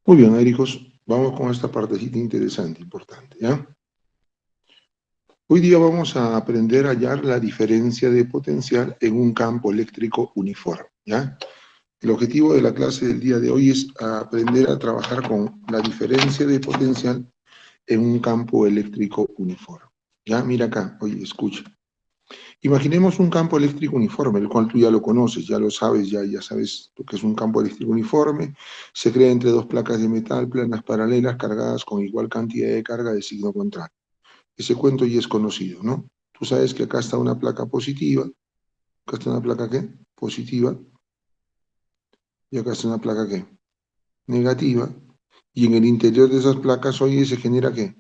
Muy bien, Ericos, vamos con esta partecita interesante, importante, ¿ya? Hoy día vamos a aprender a hallar la diferencia de potencial en un campo eléctrico uniforme, ¿ya? El objetivo de la clase del día de hoy es aprender a trabajar con la diferencia de potencial en un campo eléctrico uniforme, ¿ya? Mira acá, oye, escucha. Imaginemos un campo eléctrico uniforme, el cual tú ya lo conoces, ya lo sabes, ya sabes lo que es un campo eléctrico uniforme. Se crea entre dos placas de metal planas paralelas cargadas con igual cantidad de carga de signo contrario. Ese cuento ya es conocido, ¿no? Tú sabes que acá está una placa positiva, acá está una placa ¿qué? Positiva, y acá está una placa ¿qué? Negativa, y en el interior de esas placas, oye, se genera ¿qué?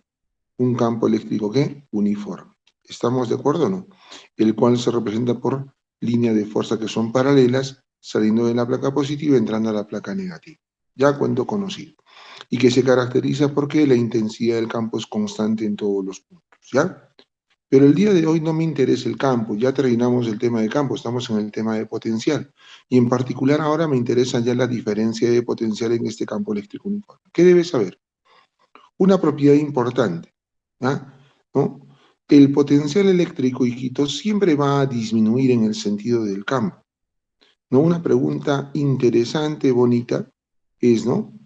Un campo eléctrico ¿qué? Uniforme. ¿Estamos de acuerdo o no? El cual se representa por líneas de fuerza que son paralelas, saliendo de la placa positiva y entrando a la placa negativa. Ya cuento conocido. Y que se caracteriza porque la intensidad del campo es constante en todos los puntos, ¿ya? Pero el día de hoy no me interesa el campo, ya terminamos el tema de campo, estamos en el tema de potencial. Y en particular ahora me interesa ya la diferencia de potencial en este campo eléctrico uniforme. ¿Qué debes saber? Una propiedad importante, ¿ah? ¿No? El potencial eléctrico, hijito, siempre va a disminuir en el sentido del campo. ¿No? Una pregunta interesante, bonita, es, ¿no?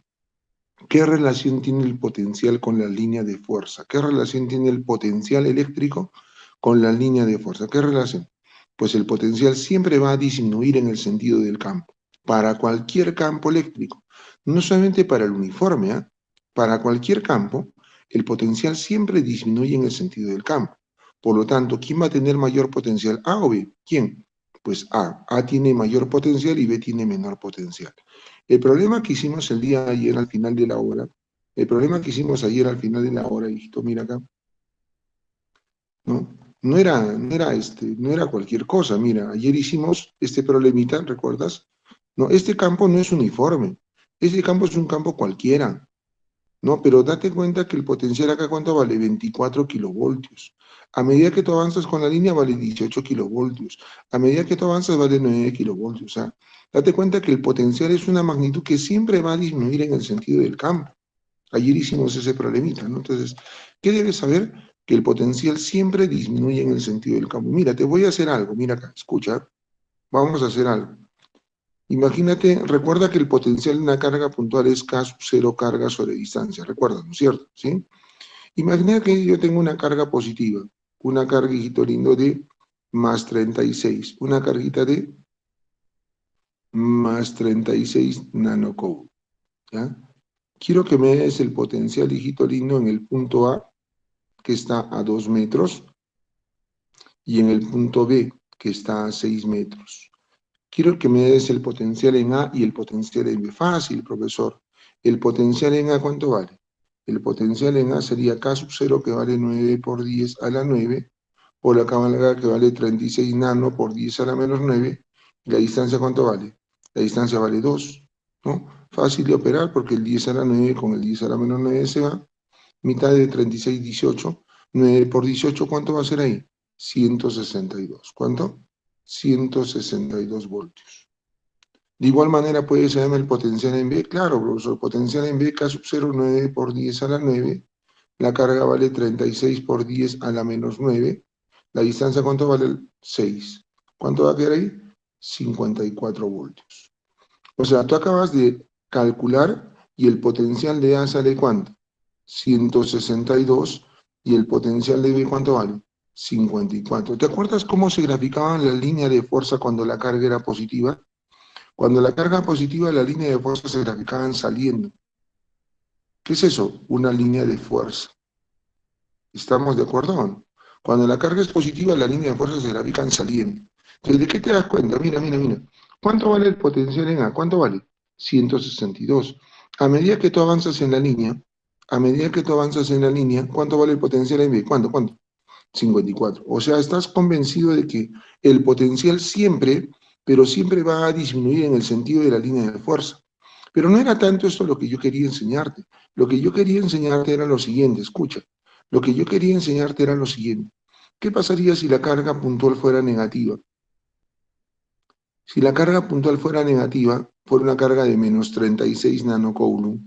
¿Qué relación tiene el potencial con la línea de fuerza? ¿Qué relación tiene el potencial eléctrico con la línea de fuerza? ¿Qué relación? Pues el potencial siempre va a disminuir en el sentido del campo, para cualquier campo eléctrico, no solamente para el uniforme, ¿eh? Para cualquier campo, el potencial siempre disminuye en el sentido del campo. Por lo tanto, ¿quién va a tener mayor potencial? ¿A o B? ¿Quién? Pues A. A tiene mayor potencial y B tiene menor potencial. El problema que hicimos el día de ayer al final de la hora, el problema que hicimos ayer al final de la hora, hijito, mira acá, ¿no? No era cualquier cosa. Mira, ayer hicimos este problemita, ¿recuerdas? No, este campo no es uniforme. Este campo es un campo cualquiera, ¿no? Pero date cuenta que el potencial acá, ¿cuánto vale? 24 kilovoltios. A medida que tú avanzas con la línea, vale 18 kilovoltios. A medida que tú avanzas, vale 9 kilovoltios. O sea, date cuenta que el potencial es una magnitud que siempre va a disminuir en el sentido del campo. Ayer hicimos ese problemita, ¿no? Entonces, ¿qué debes saber? Que el potencial siempre disminuye en el sentido del campo. Mira, te voy a hacer algo, mira acá, escucha, vamos a hacer algo. Imagínate, recuerda que el potencial de una carga puntual es K sub 0 carga sobre distancia, recuerda, ¿no es cierto? ¿Sí? Imagina que yo tengo una carga positiva, una carga, hijito lindo, de más 36, una carguita de más 36 nanocoulomb, ¿ya? Quiero que me des el potencial, hijito lindo, en el punto A, que está a 2 metros, y en el punto B, que está a 6 metros. Quiero que me des el potencial en A y el potencial en B. Fácil, profesor. ¿El potencial en A cuánto vale? El potencial en A sería K sub 0, que vale 9 por 10 a la 9, por la cámara que vale 36 nano por 10 a la menos 9. ¿Y la distancia cuánto vale? La distancia vale 2, ¿no? Fácil de operar porque el 10 a la 9 con el 10 a la menos 9 se va. Mitad de 36, 18. 9 por 18, ¿cuánto va a ser ahí? 162. ¿Cuánto? 162 voltios. De igual manera puede ser el potencial en B. Claro, profesor, potencial en B, K sub 0, 9 por 10 a la 9. La carga vale 36 por 10 a la menos 9. La distancia, ¿cuánto vale? 6. ¿Cuánto va a quedar ahí? 54 voltios. O sea, tú acabas de calcular y el potencial de A sale ¿cuánto? 162, y el potencial de B ¿cuánto vale? 54. ¿Te acuerdas cómo se graficaban las líneas de fuerza cuando la carga era positiva? Cuando la carga positiva, la línea de fuerza se graficaban saliendo. ¿Qué es eso? Una línea de fuerza. ¿Estamos de acuerdo o no? Cuando la carga es positiva, la línea de fuerza se grafican saliendo. Entonces, ¿de qué te das cuenta? Mira. ¿Cuánto vale el potencial en A? ¿Cuánto vale? 162. A medida que tú avanzas en la línea, ¿cuánto vale el potencial en B? ¿Cuánto? 54. O sea, estás convencido de que el potencial siempre, pero siempre va a disminuir en el sentido de la línea de fuerza. Pero no era tanto esto lo que yo quería enseñarte. Lo que yo quería enseñarte era lo siguiente, escucha. Lo que yo quería enseñarte era lo siguiente. ¿Qué pasaría si la carga puntual fuera negativa? Si la carga puntual fuera negativa, fuera una carga de menos 36 nanocoulomb,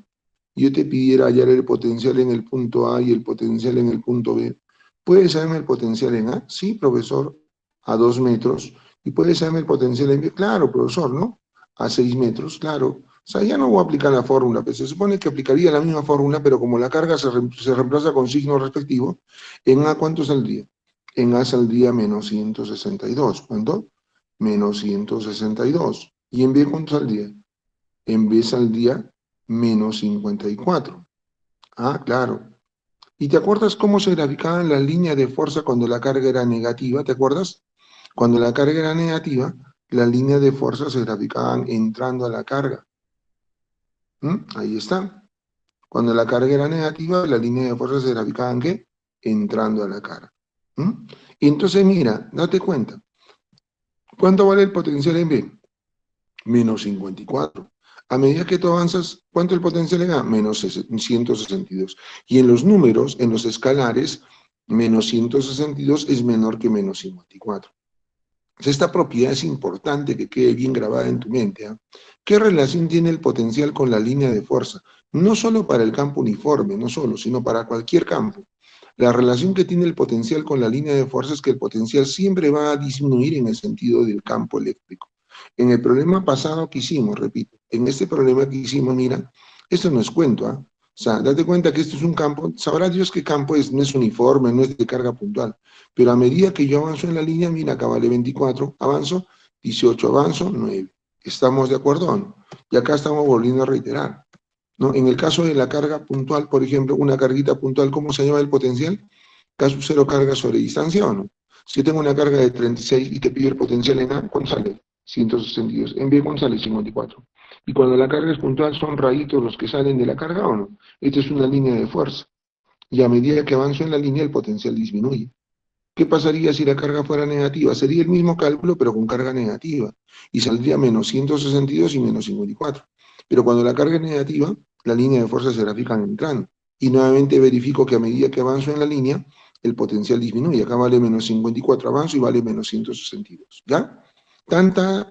yo te pidiera hallar el potencial en el punto A y el potencial en el punto B, ¿puedes saberme el potencial en A? Sí, profesor, a 2 metros. ¿Y puedes saberme el potencial en B? Claro, profesor, ¿no? A 6 metros, claro. O sea, ya no voy a aplicar la fórmula, pues se supone que aplicaría la misma fórmula, pero como la carga se reemplaza con signo respectivo, en A, ¿cuánto saldría? En A saldría menos 162. ¿Cuánto? Menos 162. ¿Y en B cuánto saldría? En B saldría menos 54. Ah, claro. ¿Y te acuerdas cómo se graficaban las líneas de fuerza cuando la carga era negativa? ¿Te acuerdas? Cuando la carga era negativa, las líneas de fuerza se graficaban entrando a la carga. Ahí está. Cuando la carga era negativa, las líneas de fuerza se graficaban ¿qué? Entrando a la carga. Y entonces mira, date cuenta. ¿Cuánto vale el potencial en B? Menos 54. A medida que tú avanzas, ¿cuánto el potencial en A? Menos 162. Y en los números, en los escalares, menos 162 es menor que menos 54. Esta propiedad es importante que quede bien grabada en tu mente. ¿Eh? ¿Qué relación tiene el potencial con la línea de fuerza? No solo para el campo uniforme, no solo, sino para cualquier campo. La relación que tiene el potencial con la línea de fuerza es que el potencial siempre va a disminuir en el sentido del campo eléctrico. En el problema pasado que hicimos, repito, en este problema que hicimos, mira, esto no es cuento, ¿ah? O sea, date cuenta que esto es un campo, sabrá Dios qué campo es, no es uniforme, no es de carga puntual, pero a medida que yo avanzo en la línea, mira, acá vale 24, avanzo, 18, avanzo, 9. ¿Estamos de acuerdo o no? Y acá estamos volviendo a reiterar, ¿no? En el caso de la carga puntual, por ejemplo, una carguita puntual, ¿cómo se llama el potencial? Caso cero carga sobre distancia o no. Si yo tengo una carga de 36 y te pido el potencial en A, ¿cuánto sale? 162. En B, ¿cuánto sale? 54. Y cuando la carga es puntual, ¿son rayitos los que salen de la carga o no? Esta es una línea de fuerza. Y a medida que avanzo en la línea, el potencial disminuye. ¿Qué pasaría si la carga fuera negativa? Sería el mismo cálculo, pero con carga negativa. Y saldría menos 162 y menos 54. Pero cuando la carga es negativa, la línea de fuerza se grafica entrando. Y nuevamente verifico que a medida que avanzo en la línea, el potencial disminuye. Acá vale menos 54 avanzo y vale menos 162. ¿Ya? Tanta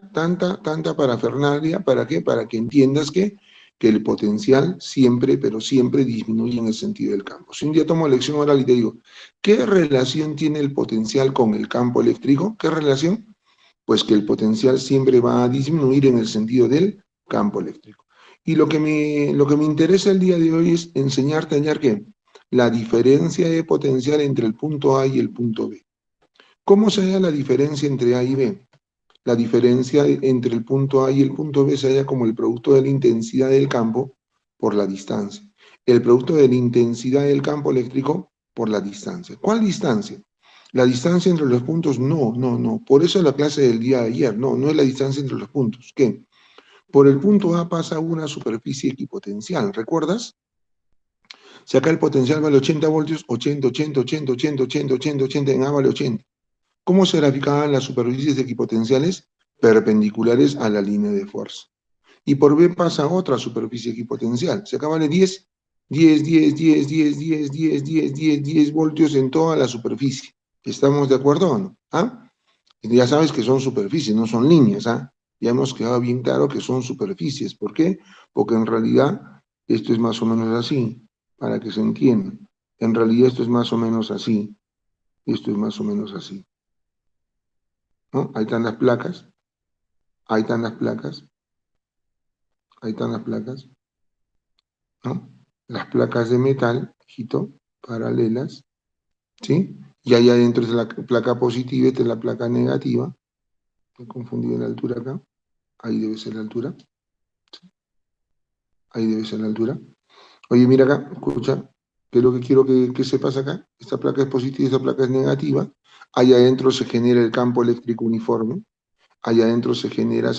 parafernalia. ¿Para qué? Para que entiendas que el potencial siempre, pero siempre disminuye en el sentido del campo. Si un día tomo lección oral y te digo, ¿qué relación tiene el potencial con el campo eléctrico? ¿Qué relación? Pues que el potencial siempre va a disminuir en el sentido del campo eléctrico. Y lo que me interesa el día de hoy es enseñarte a hallar ¿qué? La diferencia de potencial entre el punto A y el punto B. ¿Cómo se halla la diferencia entre A y B? La diferencia entre el punto A y el punto B se halla como el producto de la intensidad del campo por la distancia. El producto de la intensidad del campo eléctrico por la distancia. ¿Cuál distancia? La distancia entre los puntos, no. Por eso la clase del día de ayer, no es la distancia entre los puntos. ¿Qué? Por el punto A pasa una superficie equipotencial, ¿recuerdas? Si acá el potencial vale 80 voltios, 80, 80, 80, 80, 80, 80, 80, en A vale 80. ¿Cómo se graficaban las superficies equipotenciales? Perpendiculares a la línea de fuerza. Y por B pasa otra superficie equipotencial. Si acá vale 10, 10, 10, 10, 10, 10, 10, 10, 10, 10 voltios en toda la superficie. ¿Estamos de acuerdo o no? ¿Ah? Ya sabes que son superficies, no son líneas. ¿Ah? Ya hemos quedado bien claro que son superficies. ¿Por qué? Porque en realidad esto es más o menos así, para que se entienda. En realidad esto es más o menos así. Esto es más o menos así. ¿No? Ahí están las placas. Ahí están las placas. Ahí están las placas. ¿No? Las placas de metal, hijito, paralelas, ¿sí? Y ahí adentro es la placa positiva, esta es la placa negativa. Me he confundido la altura acá. Ahí debe ser la altura. Ahí debe ser la altura. Oye, mira acá, escucha, ¿qué es lo que quiero que sepas acá? Esta placa es positiva y esta placa es negativa. Ahí adentro se genera el campo eléctrico uniforme. Ahí adentro se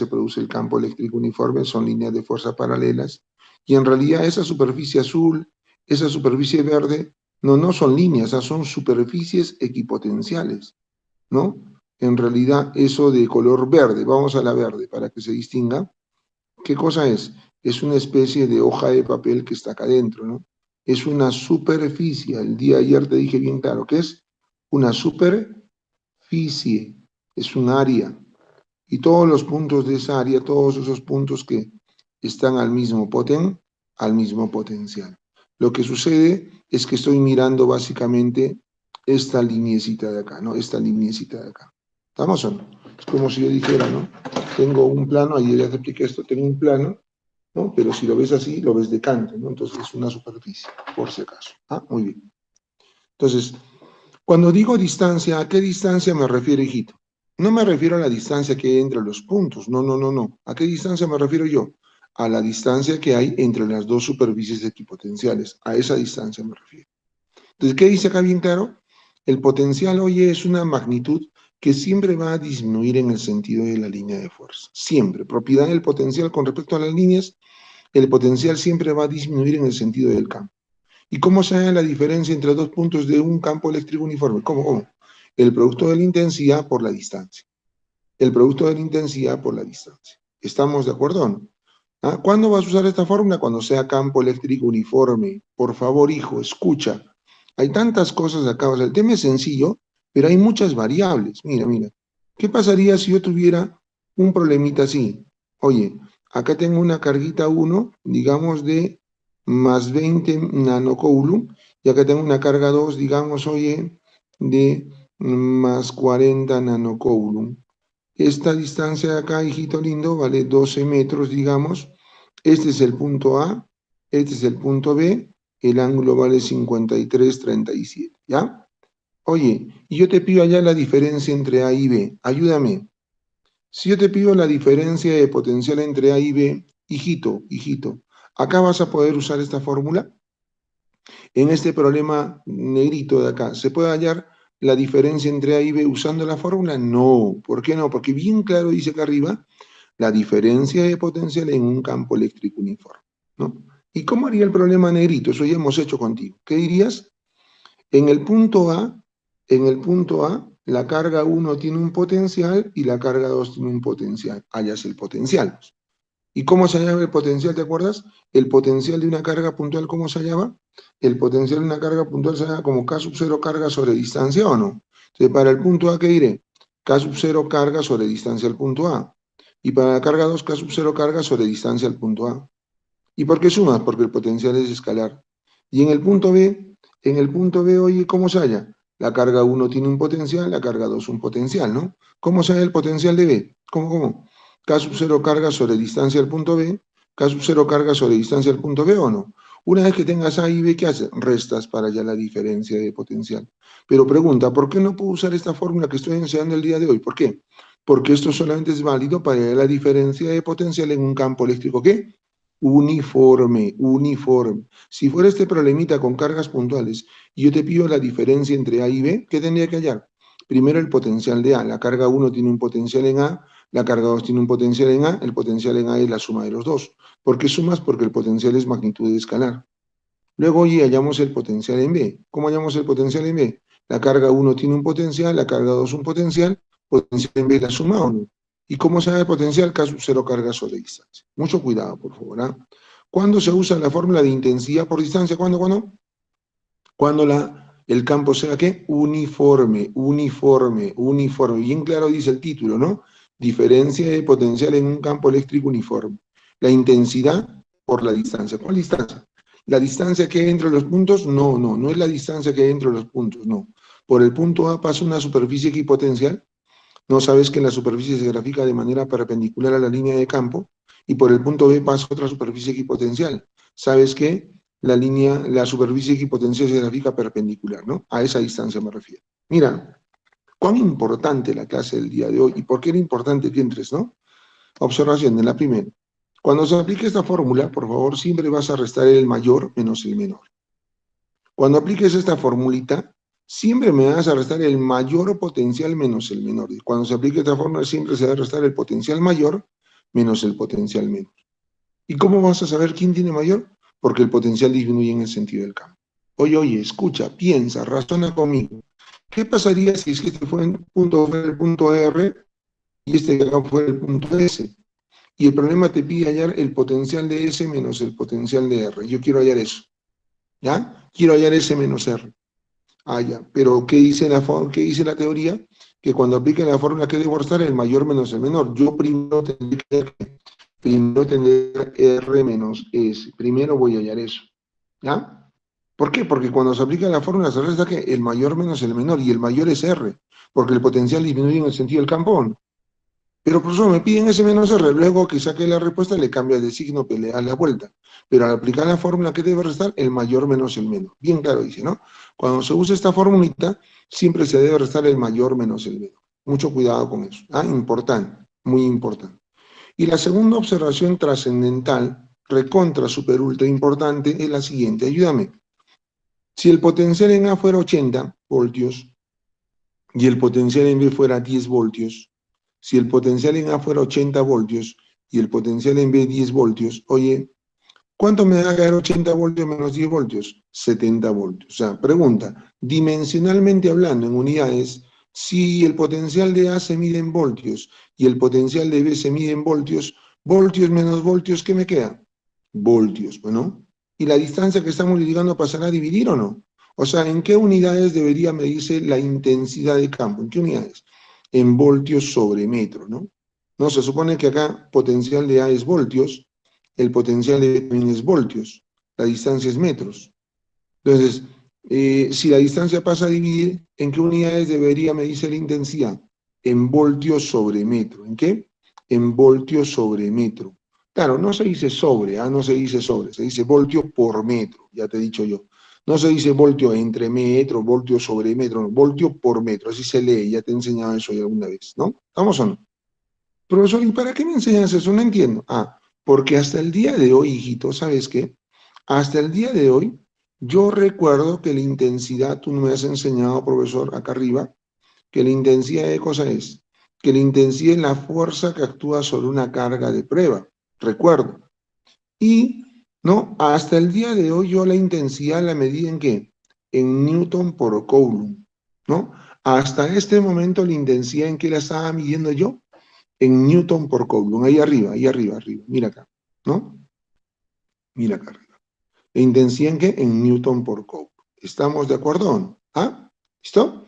produce el campo eléctrico uniforme, son líneas de fuerza paralelas. Y en realidad esa superficie azul, esa superficie verde, no son líneas, son superficies equipotenciales, ¿no? En realidad eso de color verde, vamos a la verde para que se distinga. ¿Qué cosa es? Es una especie de hoja de papel que está acá adentro, ¿no? Es una superficie. El día de ayer te dije bien claro que es una superficie, es un área. Y todos los puntos de esa área, todos esos puntos que están al mismo potencial, al mismo potencial. Lo que sucede es que estoy mirando básicamente esta lineecita de acá, ¿no? Esta lineecita de acá. ¿Estamos o no? Es como si yo dijera, ¿no? Tengo un plano, ayer ya te expliqué esto, tengo un plano, ¿no? Pero si lo ves así, lo ves de canto, ¿no? Entonces es una superficie, por si acaso. Ah, muy bien. Entonces, cuando digo distancia, ¿a qué distancia me refiero, hijito? No me refiero a la distancia que hay entre los puntos, no, no, no, no. ¿A qué distancia me refiero yo? A la distancia que hay entre las dos superficies equipotenciales. A esa distancia me refiero. Entonces, ¿qué dice acá bien claro? El potencial, oye, es una magnitud que siempre va a disminuir en el sentido de la línea de fuerza. Siempre. Propiedad del potencial con respecto a las líneas, el potencial siempre va a disminuir en el sentido del campo. ¿Y cómo se da la diferencia entre dos puntos de un campo eléctrico uniforme? ¿Cómo? El producto de la intensidad por la distancia. El producto de la intensidad por la distancia. ¿Estamos de acuerdo o no? ¿Ah? ¿Cuándo vas a usar esta fórmula? Cuando sea campo eléctrico uniforme. Por favor, hijo, escucha. Hay tantas cosas acá. O sea, el tema es sencillo, pero hay muchas variables. Mira, mira. ¿Qué pasaría si yo tuviera un problemita así? Oye, acá tengo una carguita 1, digamos, de más 20 nanocoulomb, y acá tengo una carga 2, digamos, oye, de más 40 nanocoulomb. Esta distancia de acá, hijito lindo, vale 12 metros, digamos. Este es el punto A, este es el punto B, el ángulo vale 53,37, ¿ya? Oye, y yo te pido allá la diferencia entre A y B, ayúdame. Si yo te pido la diferencia de potencial entre A y B, hijito, ¿acá vas a poder usar esta fórmula? En este problema negrito de acá, ¿se puede hallar la diferencia entre A y B usando la fórmula? No. ¿Por qué no? Porque bien claro dice acá arriba, la diferencia de potencial en un campo eléctrico uniforme, ¿no? ¿Y cómo haría el problema negrito? Eso ya hemos hecho contigo. ¿Qué dirías? En el punto A, la carga 1 tiene un potencial y la carga 2 tiene un potencial. Hallas el potencial. ¿Y cómo se hallaba el potencial? ¿Te acuerdas? El potencial de una carga puntual, ¿cómo se hallaba? El potencial de una carga puntual se llama como K sub 0 carga sobre distancia, ¿o no? Entonces, para el punto A, ¿qué diré? K sub 0 carga sobre distancia al punto A. Y para la carga 2, K sub 0 carga sobre distancia al punto A. ¿Y por qué sumas? Porque el potencial es escalar. Y en el punto B, oye, ¿cómo se halla? La carga 1 tiene un potencial, la carga 2 un potencial, ¿no? ¿Cómo se halla el potencial de B? ¿Cómo? K sub 0 carga sobre distancia al punto B, K sub 0 carga sobre distancia al punto B, ¿o no? Una vez que tengas A y B, ¿qué haces? Restas para hallar la diferencia de potencial. Pero pregunta, ¿por qué no puedo usar esta fórmula que estoy enseñando el día de hoy? ¿Por qué? Porque esto solamente es válido para hallar la diferencia de potencial en un campo eléctrico, ¿qué? Uniforme. Si fuera este problemita con cargas puntuales y yo te pido la diferencia entre A y B, ¿qué tendría que hallar? Primero el potencial de A. La carga 1 tiene un potencial en A, la carga 2 tiene un potencial en A, el potencial en A es la suma de los dos. ¿Por qué sumas? Porque el potencial es magnitud escalar. Luego, oye, hallamos el potencial en B. ¿Cómo hallamos el potencial en B? La carga 1 tiene un potencial, la carga 2 un potencial en B es la suma o no. ¿Y cómo se da el potencial? K sub 0 carga sobre distancia. Mucho cuidado, por favor. ¿Ah? ¿Cuándo se usa la fórmula de intensidad por distancia? ¿Cuándo? Cuando el campo sea, ¿qué? Uniforme. Bien claro dice el título, ¿no? Diferencia de potencial en un campo eléctrico uniforme. La intensidad por la distancia. ¿Cuál distancia? ¿La distancia que hay entre los puntos? No es la distancia que hay entre los puntos, no. Por el punto A pasa una superficie equipotencial. No sabes que la superficie se grafica de manera perpendicular a la línea de campo y por el punto B pasa otra superficie equipotencial. Sabes que la superficie equipotencial se grafica perpendicular, ¿no? A esa distancia me refiero. Mira, cuán importante la clase del día de hoy y por qué era importante que entres, ¿no? Observación de la primera. Cuando se aplique esta fórmula, por favor, siempre vas a restar el mayor menos el menor. Cuando apliques esta formulita, siempre me vas a restar el mayor potencial menos el menor. Y cuando se aplique esta fórmula, siempre se va a restar el potencial mayor menos el potencial menor. ¿Y cómo vas a saber quién tiene mayor? Porque el potencial disminuye en el sentido del campo. Oye, escucha, piensa, razona conmigo. ¿Qué pasaría si es que este fuera el punto R y este de acá fuera el punto S? Y el problema te pide hallar el potencial de S menos el potencial de R. Yo quiero hallar eso. ¿Ya? Quiero hallar S menos R. Ah, ya. Pero ¿qué dice la teoría? Que cuando aplique la fórmula que debo restar el mayor menos el menor. Yo primero tendría que ver primero tendré R menos S. Primero voy a hallar eso, ¿ya? ¿Por qué? Porque cuando se aplica la fórmula se resta que el mayor menos el menor, y el mayor es R, porque el potencial disminuye en el sentido del campo. Pero profesor, me piden ese menos R, luego que saque la respuesta le cambia de signo, que le da la vuelta. Pero al aplicar la fórmula, ¿qué debe restar? El mayor menos el menor. Bien claro dice, ¿no? Cuando se usa esta formulita, siempre se debe restar el mayor menos el menor. Mucho cuidado con eso. ¿Ah? Importante, muy importante. Y la segunda observación trascendental, recontra, super, ultra importante, es la siguiente. Ayúdame. Si el potencial en A fuera 80 voltios y el potencial en B fuera 10 voltios, si el potencial en A fuera 80 voltios y el potencial en B 10 voltios, oye, ¿cuánto me va a caer 80 voltios menos 10 voltios? 70 voltios. O sea, pregunta, dimensionalmente hablando en unidades, si el potencial de A se mide en voltios y el potencial de B se mide en voltios, voltios menos voltios, ¿qué me queda? Voltios, ¿no? ¿Y la distancia que estamos lidigando pasará a dividir o no? O sea, ¿en qué unidades debería medirse la intensidad de campo? ¿En qué unidades? En voltios sobre metro, ¿no? No, se supone que acá potencial de A es voltios, el potencial de B también es voltios, la distancia es metros. Entonces, si la distancia pasa a dividir, ¿en qué unidades debería medirse la intensidad? En voltios sobre metro. ¿En qué? En voltios sobre metro. Claro, no se dice sobre, no se dice sobre, se dice voltio por metro, ya te he dicho yo. No se dice voltio entre metro, voltio sobre metro, no, voltio por metro, así se lee, ya te he enseñado eso alguna vez, ¿no? ¿Estamos o no? Profesor, ¿y para qué me enseñas eso? No entiendo. Porque hasta el día de hoy, hijito, ¿sabes qué? Hasta el día de hoy, yo recuerdo que la intensidad, tú me has enseñado, profesor, acá arriba, que la intensidad de cosa es, que la intensidad es la fuerza que actúa sobre una carga de prueba, recuerdo. Y, ¿no? Hasta el día de hoy yo la intensidad la medí en ¿qué? En Newton por Coulomb, ¿no? Hasta este momento la intensidad en qué la estaba midiendo yo, en Newton por Coulomb, ahí arriba, arriba, mira acá, ¿no? Mira acá arriba. ¿La intensidad en qué? En Newton por Coulomb. ¿Estamos de acuerdo o no? ¿Listo?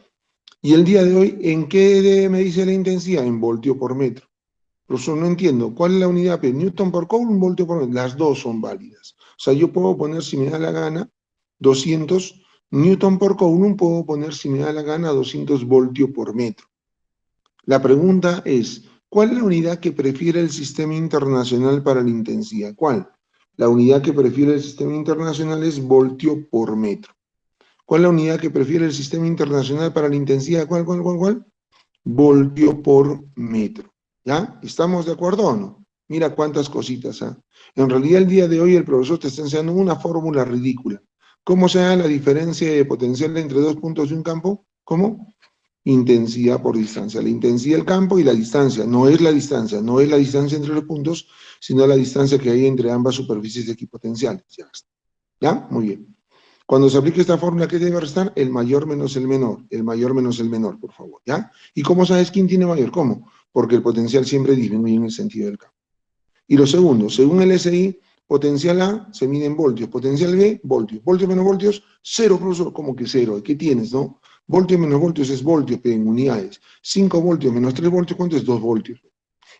Y el día de hoy, ¿en qué me dice la intensidad? En voltio por metro. Profesor, no entiendo. ¿Cuál es la unidad? Newton por Coulomb, voltio por metro. Las dos son válidas. O sea, yo puedo poner, si me da la gana, 200 Newton por Coulomb, puedo poner, si me da la gana, 200 voltio por metro. La pregunta es, ¿cuál es la unidad que prefiere el sistema internacional para la intensidad? ¿Cuál? La unidad que prefiere el sistema internacional es voltio por metro. ¿Cuál es la unidad que prefiere el sistema internacional para la intensidad? ¿Cuál? Voltio por metro. ¿Ya? ¿Estamos de acuerdo o no? Mira cuántas cositas. En realidad el día de hoy el profesor te está enseñando una fórmula ridícula. ¿Cómo se da la diferencia de potencial entre dos puntos de un campo? ¿Cómo? Intensidad por distancia. La intensidad del campo y la distancia. No es la distancia, no es la distancia entre los puntos, sino la distancia que hay entre ambas superficies equipotenciales. Ya está. ¿Ya? Muy bien. Cuando se aplique esta fórmula, ¿qué debe restar? El mayor menos el menor. El mayor menos el menor, por favor. ¿Ya? ¿Y cómo sabes quién tiene mayor? ¿Cómo? Porque el potencial siempre disminuye en el sentido del campo. Y lo segundo, según el SI, potencial A se mide en voltios, potencial B, voltios. Voltios menos voltios, cero, profesor, como que cero. ¿Qué tienes, no? Voltios menos voltios es voltios, pero en unidades. 5 voltios menos 3 voltios, ¿cuánto es? 2 voltios.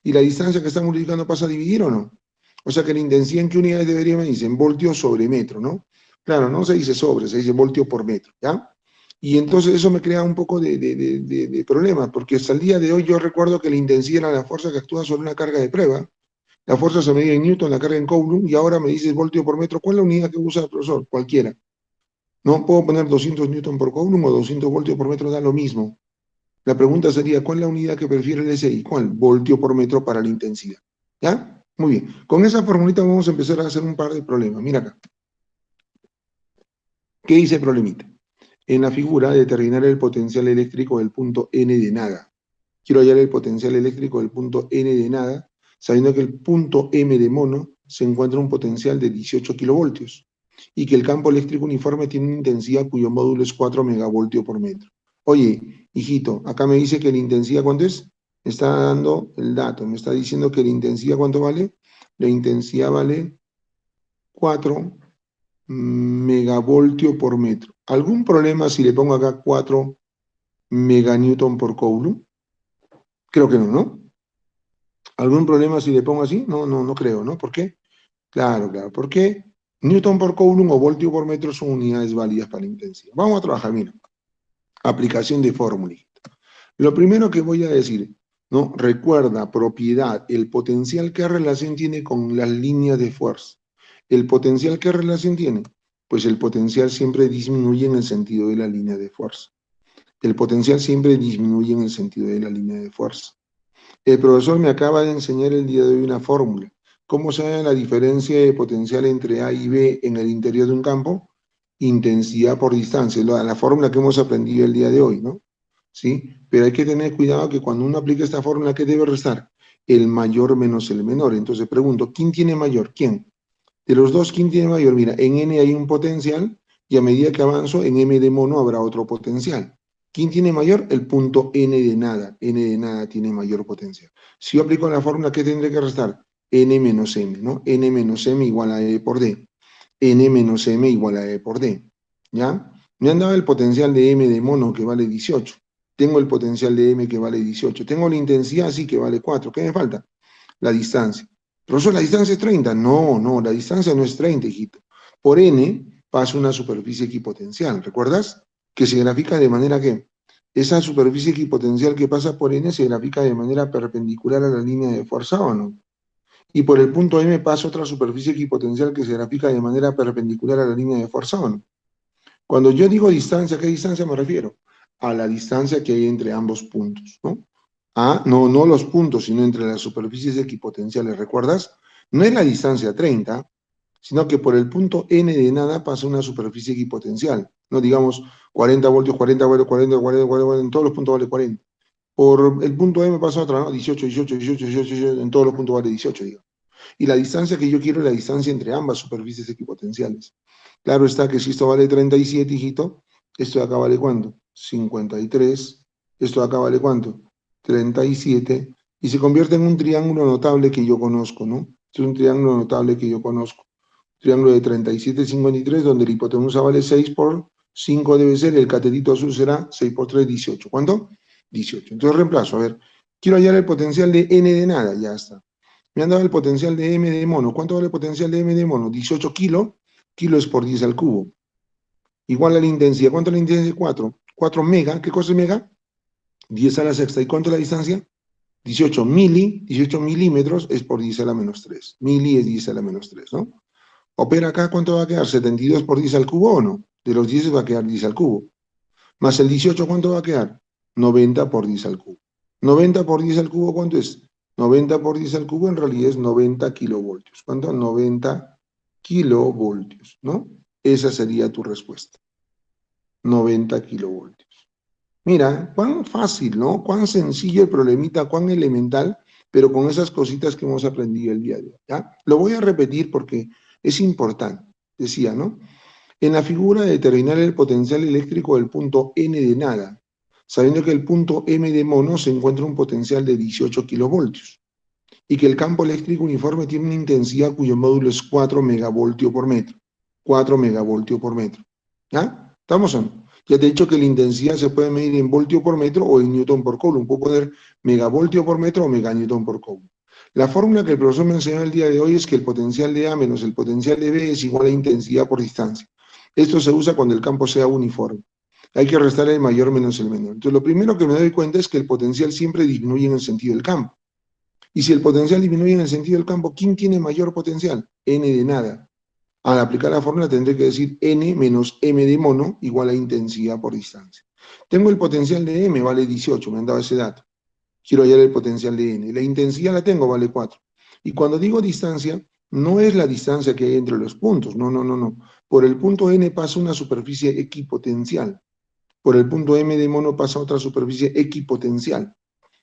¿Y la distancia que estamos multiplicando pasa a dividir o no? O sea que la intensidad en qué unidades debería medirse, en voltios sobre metro, ¿no? Claro, no se dice sobre, se dice voltio por metro, ¿ya? Y entonces eso me crea un poco de problema, porque hasta el día de hoy yo recuerdo que la intensidad era la fuerza que actúa sobre una carga de prueba, la fuerza se medía en Newton, la carga en Coulomb, y ahora me dices voltio por metro. ¿Cuál es la unidad que usa el profesor? Cualquiera. No puedo poner 200 Newton por Coulomb o 200 voltios por metro, da lo mismo. La pregunta sería, ¿cuál es la unidad que prefiere el SI? ¿Cuál? Voltio por metro para la intensidad. ¿Ya? Muy bien. Con esa formulita vamos a empezar a hacer un par de problemas. Mira acá. ¿Qué dice el problemita? En la figura, determinar el potencial eléctrico del punto N de nada. Quiero hallar el potencial eléctrico del punto N de nada, sabiendo que el punto M de mono se encuentra un potencial de 18 kilovoltios y que el campo eléctrico uniforme tiene una intensidad cuyo módulo es 4 megavoltios por metro. Oye, hijito, acá me dice que la intensidad, ¿cuánto es? Me está dando el dato, me está diciendo que la intensidad, ¿cuánto vale? La intensidad vale 4 megavoltios por metro. ¿Algún problema si le pongo acá 4 meganewton por coulomb? Creo que no, ¿no? ¿Algún problema si le pongo así? No creo, ¿no? ¿Por qué? Claro, ¿por qué? Newton por Coulomb o voltio por metro son unidades válidas para la intensidad. Vamos a trabajar, mira. Aplicación de fórmula. Lo primero que voy a decir, ¿no? Recuerda, propiedad, el potencial, ¿qué relación tiene con las líneas de fuerza? ¿El potencial qué relación tiene? Pues el potencial siempre disminuye en el sentido de la línea de fuerza. El potencial siempre disminuye en el sentido de la línea de fuerza. El profesor me acaba de enseñar el día de hoy una fórmula. ¿Cómo se da la diferencia de potencial entre A y B en el interior de un campo? Intensidad por distancia, la fórmula que hemos aprendido el día de hoy, ¿no? ¿Sí? Pero hay que tener cuidado que cuando uno aplica esta fórmula, ¿qué debe restar? El mayor menos el menor. Entonces pregunto, ¿quién tiene mayor? ¿Quién? De los dos, ¿quién tiene mayor? Mira, en N hay un potencial y a medida que avanzo, en M de mono habrá otro potencial. ¿Quién tiene mayor? El punto N de nada. N de nada tiene mayor potencial. Si yo aplico la fórmula, ¿qué tendré que restar? N menos M, ¿no? N menos M igual a E por D. N menos M igual a E por D. ¿Ya? Me han dado el potencial de M de mono que vale 18. Tengo el potencial de M que vale 18. Tengo la intensidad, sí, que vale 4. ¿Qué me falta? La distancia. Profesor, ¿la distancia es 30? No, la distancia no es 30, hijito. Por N pasa una superficie equipotencial, ¿recuerdas? Que se grafica de manera que esa superficie equipotencial que pasa por N se grafica de manera perpendicular a la línea de fuerza, ¿o no? Y por el punto M pasa otra superficie equipotencial que se grafica de manera perpendicular a la línea de fuerza, ¿o no? Cuando yo digo distancia, ¿a qué distancia me refiero? A la distancia que hay entre ambos puntos, ¿no? No los puntos, sino entre las superficies equipotenciales, ¿recuerdas? No es la distancia 30, sino que por el punto N de nada pasa una superficie equipotencial, no digamos 40 voltios, 40 voltios, 40, 40, 40, 40, en todos los puntos vale 40. Por el punto M pasa otra, ¿no? 18, 18, 18, 18, 18, en todos los puntos vale 18, digamos. Y la distancia que yo quiero es la distancia entre ambas superficies equipotenciales. Claro está que si esto vale 37, hijito, esto de acá vale ¿cuánto? 53. Esto de acá vale ¿cuánto? 37. Y se convierte en un triángulo notable que yo conozco, ¿no? Es un triángulo notable que yo conozco. Triángulo de 37, 53, donde la hipotenusa vale 6 por 5 debe ser, el catetito azul será 6 por 3, 18. ¿Cuánto? 18. Entonces reemplazo, a ver, quiero hallar el potencial de N de nada, ya está. Me han dado el potencial de M de mono. ¿Cuánto vale el potencial de M de mono? 18 kilos. Kilo es por 10 al cubo. Igual a la intensidad. ¿Cuánto es la intensidad? 4. 4 mega. ¿Qué cosa es mega? 10 a la sexta. ¿Y cuánto es la distancia? 18 milímetros es por 10 a la menos 3. Mili es 10 a la menos 3, ¿no? Opera acá, ¿cuánto va a quedar? 72 por 10 al cubo o no? De los 10 va a quedar 10 al cubo. Más el 18, ¿cuánto va a quedar? 90 por 10 al cubo. 90 por 10 al cubo, ¿cuánto es? 90 por 10 al cubo en realidad es 90 kilovoltios. ¿Cuánto? 90 kilovoltios, ¿no? Esa sería tu respuesta. 90 kilovoltios. Mira, cuán fácil, ¿no? Cuán sencillo el problemita, cuán elemental, pero con esas cositas que hemos aprendido el día de hoy, ¿ya? Lo voy a repetir porque es importante. Decía, ¿no? En la figura de determinar el potencial eléctrico del punto N de nada, sabiendo que el punto M de mono se encuentra un potencial de 18 kilovoltios y que el campo eléctrico uniforme tiene una intensidad cuyo módulo es 4 megavoltios por metro. 4 megavoltios por metro. ¿Ya? ¿Estamos o no? Ya te he dicho que la intensidad se puede medir en voltio por metro o en newton por coulomb. Puedo poner megavoltio por metro o meganewton por coulomb. La fórmula que el profesor me enseñó el día de hoy es que el potencial de A menos el potencial de B es igual a intensidad por distancia. Esto se usa cuando el campo sea uniforme. Hay que restar el mayor menos el menor. Entonces, lo primero que me doy cuenta es que el potencial siempre disminuye en el sentido del campo. Y si el potencial disminuye en el sentido del campo, ¿quién tiene mayor potencial? N de nada. Al aplicar la fórmula tendré que decir N menos M de mono igual a intensidad por distancia. Tengo el potencial de M, vale 18, me han dado ese dato. Quiero hallar el potencial de N. La intensidad la tengo, vale 4. Y cuando digo distancia, no es la distancia que hay entre los puntos, no. Por el punto N pasa una superficie equipotencial. Por el punto M de mono pasa otra superficie equipotencial.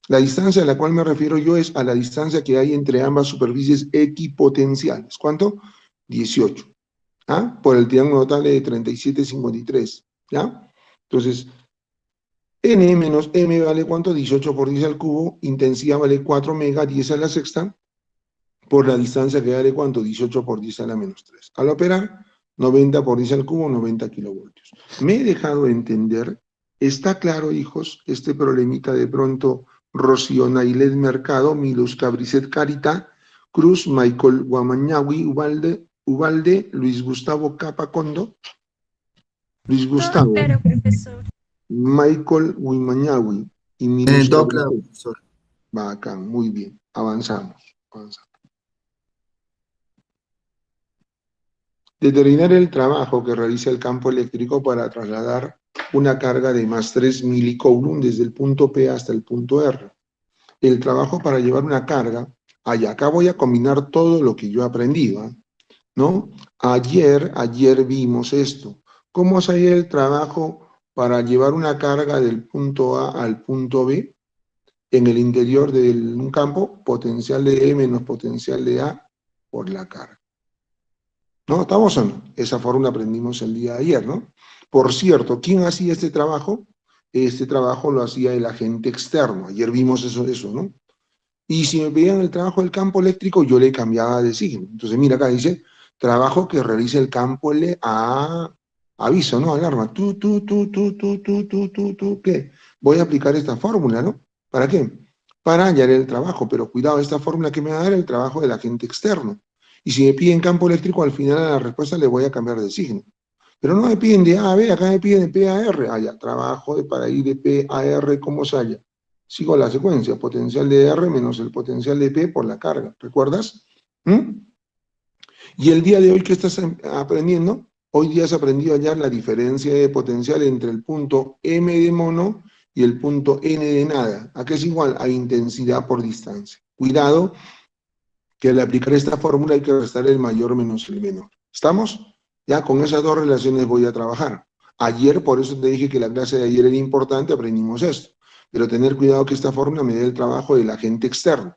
La distancia a la cual me refiero yo es a la distancia que hay entre ambas superficies equipotenciales. ¿Cuánto? 18. ¿Ah? Por el triángulo notable de 37, 53. ¿Ya? Entonces, N menos M vale ¿cuánto? 18 por 10 al cubo. Intensidad vale 4 mega, 10 a la sexta. Por la distancia que vale ¿cuánto? 18 por 10 a la menos 3. Al operar, 90 por 10 al cubo, 90 kilovoltios. ¿Me he dejado entender? ¿Está claro, hijos, este problemita de pronto Rocío Nailet Mercado, Miluska Briset Carita, Cruz, Michael Guamañahui, Ubalde, Luis Gustavo Capacondo, Luis Todo Gustavo, claro, profesor. Michael Guimañahui y Miluska Todo claro, Briset. profesor. Bacán, muy bien, avanzamos. Determinar el trabajo que realiza el campo eléctrico para trasladar una carga de más 3 milicoulomb desde el punto P hasta el punto R. El trabajo para llevar una carga, acá voy a combinar todo lo que yo he aprendido, ¿no? Ayer vimos esto. ¿Cómo sería el trabajo para llevar una carga del punto A al punto B en el interior de un campo? Potencial de E menos potencial de A por la carga. ¿No? ¿Estamos o no? Esa fórmula aprendimos el día de ayer, ¿no? Por cierto, ¿quién hacía este trabajo? Este trabajo lo hacía el agente externo. Ayer vimos eso, ¿no? Y si me pedían el trabajo del campo eléctrico, yo le cambiaba de signo. Entonces, mira acá dice, trabajo que realice el campo aviso, ¿no? Alarma. ¿Qué? Voy a aplicar esta fórmula, ¿no? ¿Para qué? Para hallar el trabajo, pero cuidado, esta fórmula que me va a dar el trabajo del agente externo. Y si me piden campo eléctrico, al final a la respuesta le voy a cambiar de signo. Pero no me piden de A a B, acá me piden de P a R. Ya, trabajo para ir de P a R, ¿cómo se halla? Sigo la secuencia, potencial de R menos el potencial de P por la carga, ¿recuerdas? Y el día de hoy, ¿qué estás aprendiendo? Hoy día has aprendido a hallar la diferencia de potencial entre el punto M de mono y el punto N de nada. ¿A qué es igual? A intensidad por distancia. Cuidado, que al aplicar esta fórmula hay que restar el mayor menos el menor. ¿Estamos? Ya con esas dos relaciones voy a trabajar. Ayer, por eso te dije que la clase de ayer era importante, aprendimos esto. Pero tener cuidado que esta fórmula me dé el trabajo del agente externo.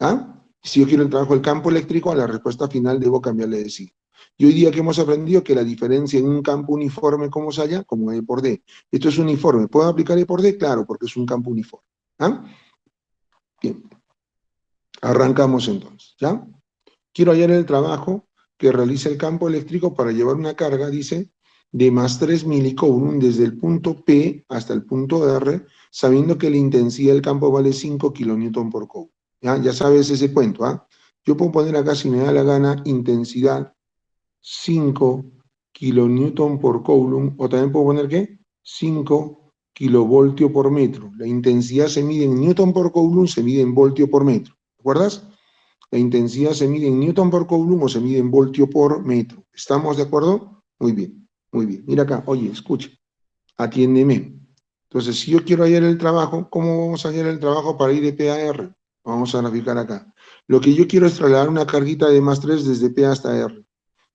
¿Ah? Si yo quiero el trabajo del campo eléctrico, a la respuesta final debo cambiarle de signo. Y hoy día que hemos aprendido que la diferencia en un campo uniforme, ¿cómo se halla? Como E por D. Esto es uniforme. ¿Puedo aplicar E por D? Claro, porque es un campo uniforme. ¿Ah? Bien. Arrancamos entonces. ¿Ya? Quiero hallar el trabajo que realiza el campo eléctrico para llevar una carga, dice, de más 3 milicoulomb desde el punto P hasta el punto R, sabiendo que la intensidad del campo vale 5 kilonewton por coulomb. Ya sabes ese cuento, ¿ah? Yo puedo poner acá, si me da la gana, intensidad 5 kilonewton por coulomb, o también puedo poner, ¿qué? 5 kilovoltio por metro. La intensidad se mide en newton por coulomb, se mide en voltio por metro. ¿Recuerdas? La intensidad se mide en newton por coulomb o se mide en voltio por metro. ¿Estamos de acuerdo? Muy bien, muy bien. Mira acá, oye, escucha, atiéndeme. Entonces, si yo quiero hallar el trabajo, ¿cómo vamos a hallar el trabajo para ir de P a R? Vamos a graficar acá. Lo que yo quiero es trasladar una carguita de más 3 desde P hasta R.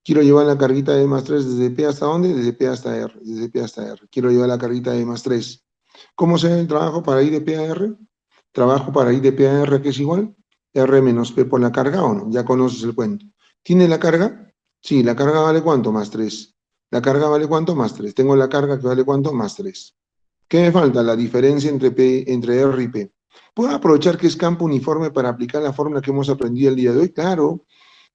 Quiero llevar la carguita de más 3 desde P hasta ¿dónde? Desde P hasta R. Desde P hasta R. Quiero llevar la carguita de más 3. ¿Cómo se ve el trabajo para ir de P a R? Trabajo para ir de P a R, que es igual R menos P por la carga, ¿o no? Ya conoces el cuento. ¿Tiene la carga? Sí, la carga vale ¿cuánto? Más 3. ¿La carga vale cuánto? Más 3. Tengo la carga que vale ¿cuánto? Más 3. ¿Qué me falta? La diferencia entre R y P. ¿Puedo aprovechar que es campo uniforme para aplicar la fórmula que hemos aprendido el día de hoy? Claro,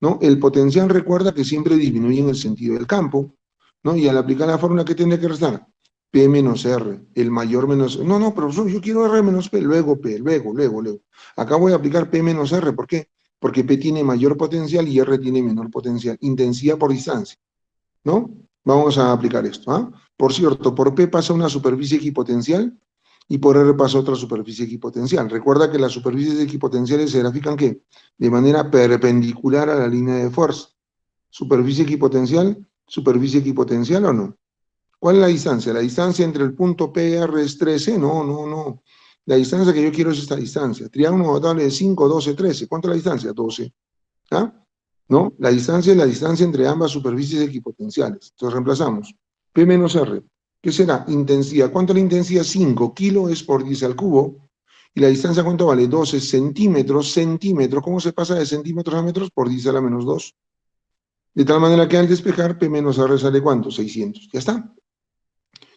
¿no? El potencial recuerda que siempre disminuye en el sentido del campo, ¿no? Y al aplicar la fórmula, ¿qué tiene que restar? P menos R, el mayor menos... No, profesor, yo quiero R menos P, luego P, luego. Acá voy a aplicar P menos R, ¿por qué? Porque P tiene mayor potencial y R tiene menor potencial. Intensidad por distancia, ¿no? Vamos a aplicar esto, ¿ah? Por cierto, por P pasa una superficie equipotencial y por R pasa otra superficie equipotencial. Recuerda que las superficies equipotenciales se grafican, ¿qué? De manera perpendicular a la línea de fuerza. Superficie equipotencial o no. ¿Cuál es la distancia? La distancia entre el punto P y R es 13. No. La distancia que yo quiero es esta distancia. Triángulo notable de 5, 12, 13. ¿Cuánto es la distancia? 12. ¿Ah? ¿No? La distancia es la distancia entre ambas superficies equipotenciales. Entonces reemplazamos. P menos R. ¿Qué será? Intensidad. ¿Cuánto es la intensidad? 5 kilos es por 10 al cubo. ¿Y la distancia cuánto vale? 12 centímetros. ¿Cómo se pasa de centímetros a metros? Por 10 a la menos 2. De tal manera que al despejar, P menos R sale ¿cuánto? 600. Ya está.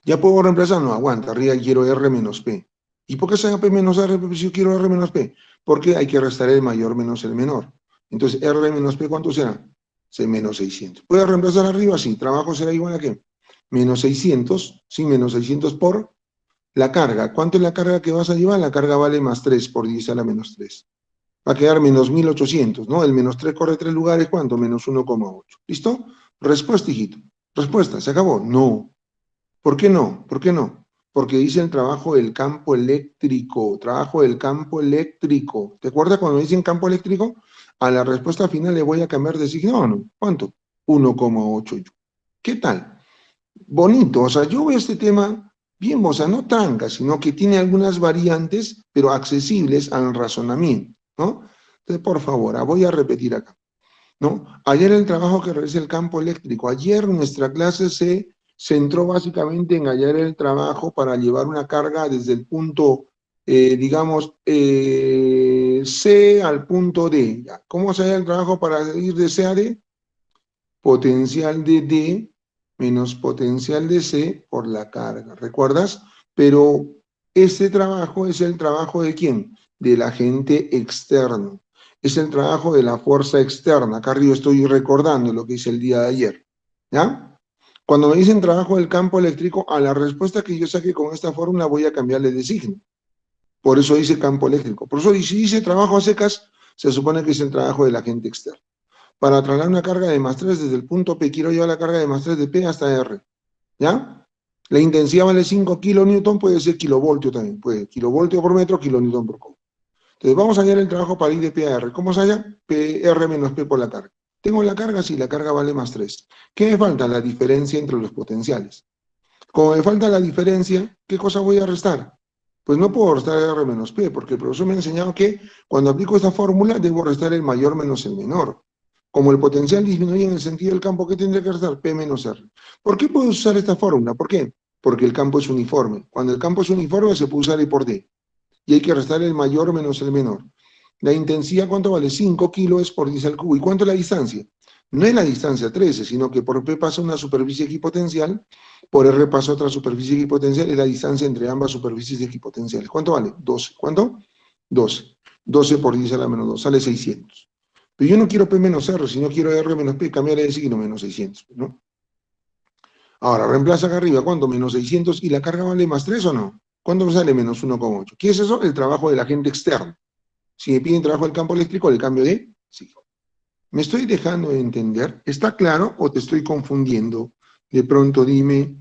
¿Ya puedo reemplazar? No, aguanta. Arriba quiero R menos P. ¿Y por qué se haga P menos R si yo quiero R menos P? Porque hay que restar el mayor menos el menor. Entonces, R menos P, ¿cuánto será? Menos 600. ¿Puedo reemplazar arriba? Sí. ¿Trabajo será igual a qué? Menos 600. Sí, menos 600 por La carga, ¿cuánto es la carga que vas a llevar? La carga vale más 3 por 10 a la menos 3. Va a quedar menos 1800, ¿no? El menos 3 corre 3 lugares, ¿cuánto? Menos 1,8. ¿Listo? Respuesta, hijito. Respuesta, ¿se acabó? No. ¿Por qué no? ¿Por qué no? Porque dice el trabajo del campo eléctrico, trabajo del campo eléctrico. ¿Te acuerdas cuando dicen campo eléctrico? A la respuesta final le voy a cambiar de signo, ¿no? ¿Cuánto? 1,8. ¿Qué tal? Bonito, o sea, yo veo este tema bien, o sea, no tranca, sino que tiene algunas variantes, pero accesibles al razonamiento, ¿no? Entonces, por favor, voy a repetir acá, ¿no? Ayer el trabajo que realiza el campo eléctrico, ayer nuestra clase se centró básicamente en hallar el trabajo para llevar una carga desde el punto, digamos, C al punto D. ¿Ya? ¿Cómo se halla el trabajo para ir de C a D? Potencial de D menos potencial de C por la carga, ¿recuerdas? Pero ese trabajo es el trabajo ¿de quién? Del agente externo. Es el trabajo de la fuerza externa. Acá arriba estoy recordando lo que hice el día de ayer. ¿Ya? Cuando me dicen trabajo del campo eléctrico, a la respuesta que yo saqué con esta fórmula voy a cambiarle de signo. Por eso dice campo eléctrico. Por eso si dice trabajo a secas, se supone que es el trabajo del agente externo. Para trasladar una carga de más 3 desde el punto P, quiero llevar la carga de más 3 de P hasta R. ¿Ya? La intensidad vale 5 kilonewton, puede ser kilovoltio también, puede kilovoltio por metro, kilonewton por codo. Entonces vamos a hallar el trabajo para ir de P a R. ¿Cómo se halla? PR menos P por la carga. ¿Tengo la carga? Sí, la carga vale más 3. ¿Qué me falta? La diferencia entre los potenciales. Como me falta la diferencia, ¿qué cosa voy a restar? Pues no puedo restar R menos P, porque el profesor me ha enseñado que cuando aplico esta fórmula debo restar el mayor menos el menor. Como el potencial disminuye en el sentido del campo, ¿qué tendría que restar? P menos R. ¿Por qué puedo usar esta fórmula? ¿Por qué? Porque el campo es uniforme. Cuando el campo es uniforme se puede usar I por D. Y hay que restar el mayor menos el menor. La intensidad, ¿cuánto vale? 5 kilos por 10 al cubo. ¿Y cuánto es la distancia? No es la distancia 13, sino que por P pasa una superficie equipotencial, por R pasa otra superficie equipotencial, es la distancia entre ambas superficies equipotenciales. ¿Cuánto vale? 12. ¿Cuánto? 12. 12 por 10 a la menos 2, sale 600. Pero yo no quiero P menos R, sino quiero R menos P, cambiar de signo, menos 600, ¿no? Ahora, reemplaza acá arriba, ¿cuánto? Menos 600, ¿y la carga vale más 3 o no? ¿Cuánto me sale? Menos 1,8. ¿Qué es eso? El trabajo del agente externo. Si me piden trabajo del campo eléctrico, le cambio de signo. ¿Me estoy dejando de entender? ¿Está claro o te estoy confundiendo? De pronto dime,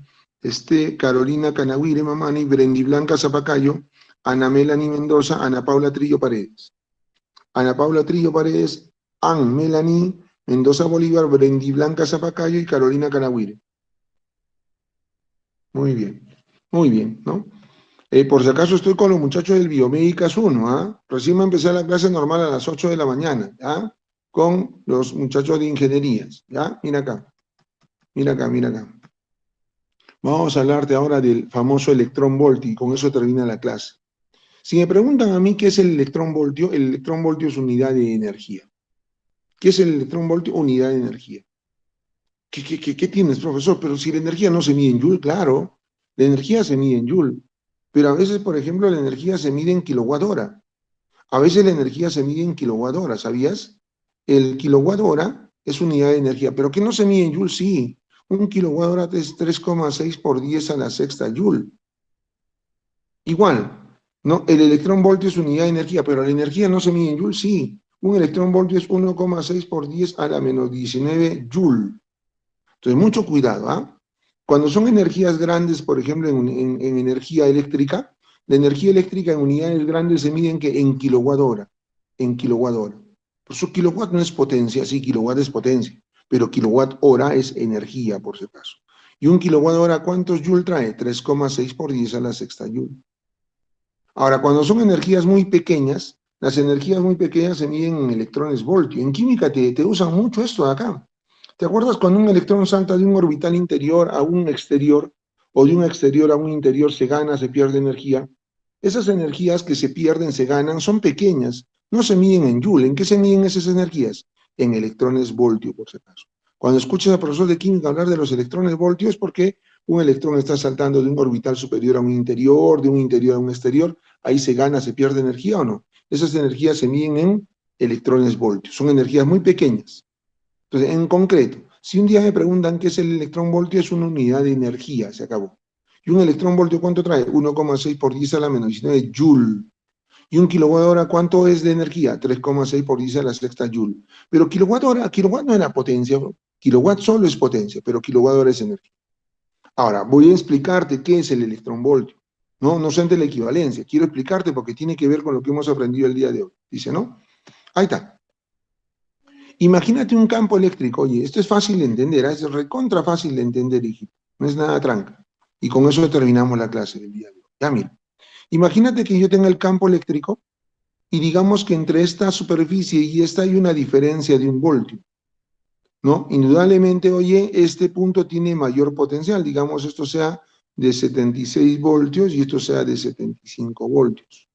Carolina Canahuire Mamani, Brendi Blanca Zapacayo, Ana Melanie Mendoza, Ana Paula Trillo Paredes. Ana Paula Trillo Paredes, Ann Melanie Mendoza Bolívar, Brendi Blanca Zapacayo y Carolina Canahuire. Muy bien, ¿no? Por si acaso estoy con los muchachos del Biomédicas 1, ¿ah? Recién me empecé la clase normal a las 8 de la mañana, ¿ya? Con los muchachos de ingenierías, ¿ya? Mira acá, mira acá, mira acá. Vamos a hablarte ahora del famoso electronvoltio y con eso termina la clase. Si me preguntan a mí qué es el electronvoltio es unidad de energía. ¿Qué es el electronvoltio? Unidad de energía. ¿Qué tienes, profesor? Pero si la energía no se mide en Joule, claro, la energía se mide en Joule. Pero a veces, por ejemplo, la energía se mide en kilowatt hora. A veces la energía se mide en kilowatt hora, ¿sabías? El kilowatt hora es unidad de energía, pero que no se mide en Joule, sí. Un kilowatt hora es 3,6 por 10 a la sexta Joule. Igual, ¿no? El electronvoltio es unidad de energía, pero la energía no se mide en Joule, sí. Un electronvoltio es 1,6 por 10 a la menos 19 Joule. Entonces, mucho cuidado, ¿ah? Cuando son energías grandes, por ejemplo, en energía eléctrica, la energía eléctrica en unidades grandes se mide en kilowatt hora, en kilowatt hora. Por eso kilowatt no es potencia, sí, kilowatt es potencia, pero kilowatt hora es energía, por si acaso. ¿Y un kilowatt hora cuántos joule trae? 3,6 por 10 a la sexta joule. Ahora, cuando son energías muy pequeñas, las energías muy pequeñas se miden en electrones voltio. En química te usan mucho esto de acá. ¿Te acuerdas cuando un electrón salta de un orbital interior a un exterior o de un exterior a un interior se gana, se pierde energía? Esas energías que se pierden, se ganan, son pequeñas, no se miden en Joule. ¿En qué se miden esas energías? En electrones voltio, por si acaso. Cuando escuchas al profesor de química hablar de los electrones voltio es porque un electrón está saltando de un orbital superior a un interior, de un interior a un exterior, ahí se gana, se pierde energía o no. Esas energías se miden en electrones voltio, son energías muy pequeñas. Entonces, en concreto, si un día me preguntan qué es el electronvoltio, es una unidad de energía, se acabó. ¿Y un electrón voltio cuánto trae? 1,6 por 10 a la menos 19 joule. ¿Y un kilowatt hora cuánto es de energía? 3,6 por 10 a la sexta joule. Pero kilowatt hora, kilowatt no es la potencia, bro. Kilowatt solo es potencia, pero kilowatt hora es energía. Ahora, voy a explicarte qué es el electronvoltio. No solamente la equivalencia, quiero explicarte porque tiene que ver con lo que hemos aprendido el día de hoy. Dice, ¿no? Ahí está. Imagínate un campo eléctrico. Oye, esto es fácil de entender, es recontra fácil de entender, hijito. No es nada tranca. Y con eso terminamos la clase del día de hoy. Ya, mira. Imagínate que yo tenga el campo eléctrico y digamos que entre esta superficie y esta hay una diferencia de 1 voltio, ¿no? Indudablemente, oye, este punto tiene mayor potencial, digamos esto sea de 76 voltios y esto sea de 75 voltios.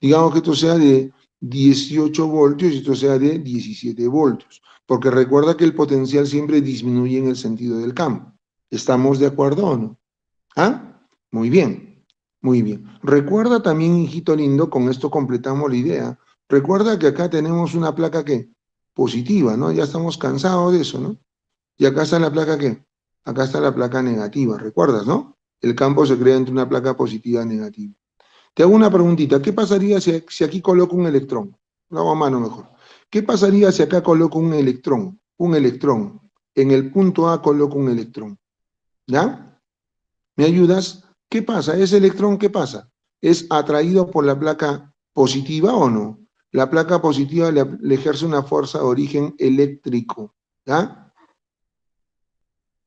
Digamos que esto sea de 18 voltios y esto sea de 17 voltios, porque recuerda que el potencial siempre disminuye en el sentido del campo. ¿Estamos de acuerdo o no? ¿Ah? Muy bien, muy bien. Recuerda también, hijito lindo, con esto completamos la idea. Recuerda que acá tenemos una placa ¿qué? Positiva, ¿no? Ya estamos cansados de eso, ¿no? Y acá está la placa ¿qué? Acá está la placa negativa, ¿recuerdas, no? El campo se crea entre una placa positiva y negativa. Te hago una preguntita, ¿qué pasaría si aquí coloco un electrón? Lo hago a mano mejor. ¿Qué pasaría si acá coloco un electrón? Un electrón. En el punto A coloco un electrón. ¿Ya? ¿Me ayudas? ¿Qué pasa? ¿Ese electrón qué pasa? ¿Es atraído por la placa positiva o no? La placa positiva le ejerce una fuerza de origen eléctrico, ¿ya?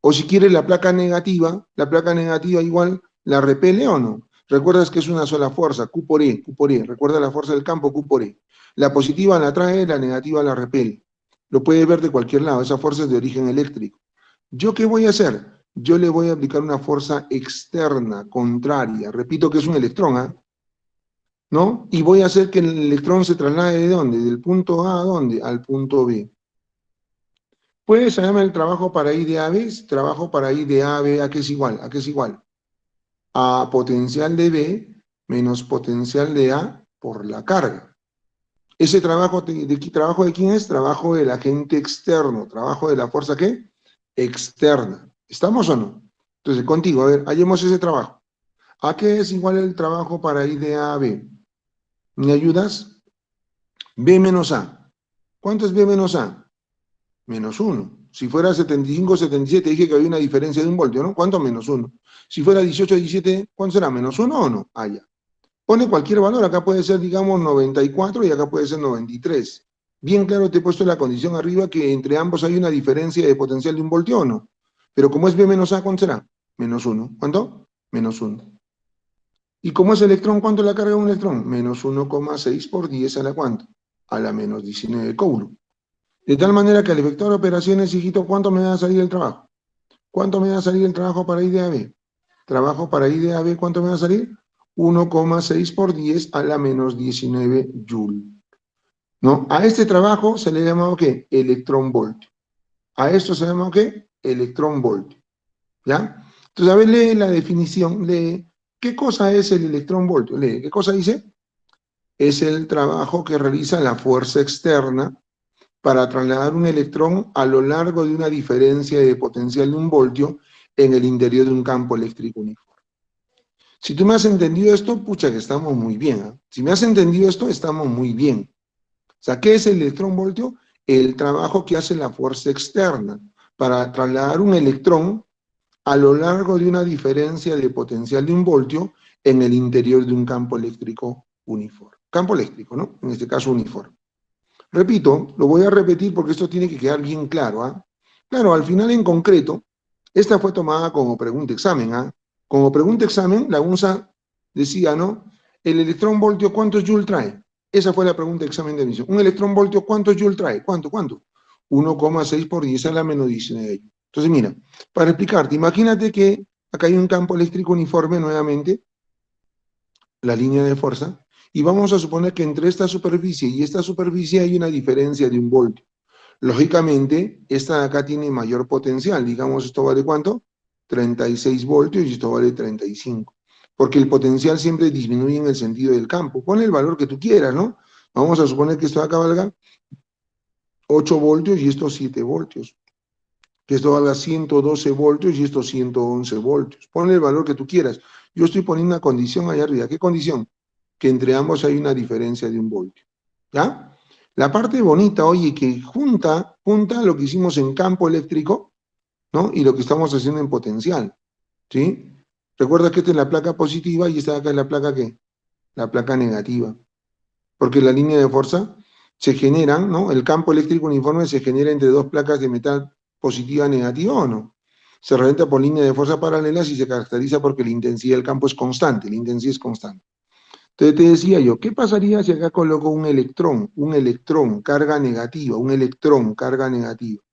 O si quiere la placa negativa igual la repele o no. ¿Recuerdas que es una sola fuerza? Q por E, Q por E. ¿Recuerda la fuerza del campo? Q por E. La positiva la atrae, la negativa la repele. Lo puedes ver de cualquier lado, esa fuerza es de origen eléctrico. ¿Yo qué voy a hacer? Yo le voy a aplicar una fuerza externa, contraria. Repito que es un electrón, ¿ah? ¿No? Y voy a hacer que el electrón se traslade ¿de dónde? Del punto A, ¿a dónde? Al punto B. Pues se llama el trabajo para I de AB, trabajo para I de AB, ¿a qué es igual? ¿A qué es igual? A potencial de B menos potencial de A por la carga. ¿Ese trabajo trabajo de quién es? Trabajo del agente externo, trabajo de la fuerza ¿qué? Externa. ¿Estamos o no? Entonces, contigo, a ver, hallemos ese trabajo. ¿A qué es igual el trabajo para I de A a B? ¿Me ayudas? B menos A. ¿Cuánto es B menos A? Menos 1. Si fuera 75, 77, dije que había una diferencia de 1 voltio, ¿no? ¿Cuánto? Menos 1. Si fuera 18, 17, ¿cuánto será? ¿Menos 1 o no? Ah, ya. Pone cualquier valor, acá puede ser, digamos, 94 y acá puede ser 93. Bien claro te he puesto la condición arriba que entre ambos hay una diferencia de potencial de 1 voltio o no. Pero como es B menos A, ¿cuánto será? Menos 1. ¿Cuánto? Menos 1. ¿Y cómo es electrón? ¿Cuánto la carga de un electrón? Menos 1,6 por 10 a la ¿cuánto? A la menos 19 coulomb. De tal manera que al efectuar operaciones, hijito, ¿cuánto me va a salir el trabajo? ¿Cuánto me va a salir el trabajo para I de AB? Trabajo para I de AB, ¿cuánto me va a salir? 1,6 por 10 a la menos 19 joule. ¿No? A este trabajo se le llama ¿qué? Electronvoltio. A esto se llama ¿qué? Electronvoltio. ¿Ya? Entonces, a ver, lee la definición, lee. ¿Qué cosa es el electronvoltio? Lee, ¿qué cosa dice? Es el trabajo que realiza la fuerza externa para trasladar un electrón a lo largo de una diferencia de potencial de 1 voltio en el interior de un campo eléctrico uniforme. Si tú me has entendido esto, pucha que estamos muy bien. ¿Eh? Si me has entendido esto, estamos muy bien. O sea, ¿qué es el electronvoltio? El trabajo que hace la fuerza externa para trasladar un electrón a lo largo de una diferencia de potencial de 1 voltio en el interior de un campo eléctrico uniforme. Campo eléctrico, ¿no? En este caso uniforme. Repito, lo voy a repetir porque esto tiene que quedar bien claro. ¿Ah? Claro, al final en concreto, esta fue tomada como pregunta examen. ¿Ah? Como pregunta examen, la UNSA decía, ¿no? El electronvoltio, ¿cuántos joule trae? Esa fue la pregunta de examen de admisión. Un electronvoltio, ¿cuántos joule trae? ¿Cuánto? 1,6 por 10 a la menos 19. Entonces, mira, para explicarte, imagínate que acá hay un campo eléctrico uniforme nuevamente, la línea de fuerza, y vamos a suponer que entre esta superficie y esta superficie hay una diferencia de 1 voltio. Lógicamente, esta de acá tiene mayor potencial. Digamos, esto vale ¿cuánto? 36 voltios y esto vale 35. Porque el potencial siempre disminuye en el sentido del campo. Ponle el valor que tú quieras, ¿no? Vamos a suponer que esto de acá valga 8 voltios y esto 7 voltios. que esto valga 112 voltios y esto 111 voltios. Ponle el valor que tú quieras. Yo estoy poniendo una condición allá arriba. ¿Qué condición? Que entre ambos hay una diferencia de 1 voltio. ¿Ya? La parte bonita, oye, que junta lo que hicimos en campo eléctrico, ¿no? Y lo que estamos haciendo en potencial, ¿sí? Recuerda que esta es la placa positiva y esta de acá es la placa, ¿qué? La placa negativa. Porque la línea de fuerza se genera, ¿no? El campo eléctrico uniforme se genera entre dos placas de metal positiva y negativa, ¿o no? Se revienta por línea de fuerza paralelas y se caracteriza porque la intensidad del campo es constante, la intensidad es constante. Entonces te decía yo, ¿qué pasaría si acá coloco un electrón, carga negativa, un electrón, carga negativa?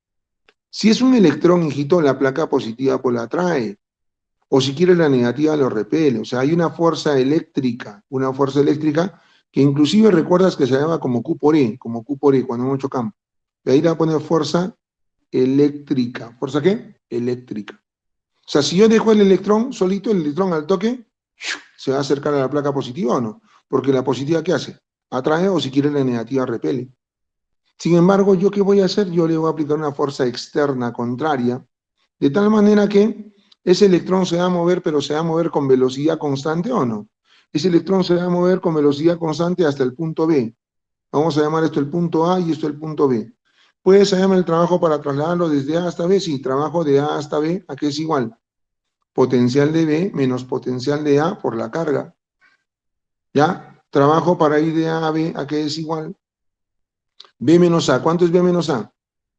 Si es un electrón, hijito, la placa positiva pues la atrae, o si quieres la negativa lo repele. O sea, hay una fuerza eléctrica que inclusive recuerdas que se llama como Q por E, cuando hay mucho campo. De ahí le va a poner fuerza eléctrica. ¿Fuerza qué? Eléctrica. O sea, si yo dejo el electrón solito, el electrón al toque, se va a acercar a la placa positiva o no. Porque la positiva, ¿qué hace? Atrae o si quiere la negativa repele. Sin embargo, ¿yo qué voy a hacer? Yo le voy a aplicar una fuerza externa contraria, de tal manera que ese electrón se va a mover, pero se va a mover con velocidad constante o no. Ese electrón se va a mover con velocidad constante hasta el punto B. Vamos a llamar esto el punto A y esto el punto B. ¿Puedes llamar el trabajo para trasladarlo desde A hasta B? Sí, trabajo de A hasta B, ¿a qué es igual? Potencial de B menos potencial de A por la carga. ¿Ya? Trabajo para ir de A a B, ¿a qué es igual? B menos A. ¿Cuánto es B menos A?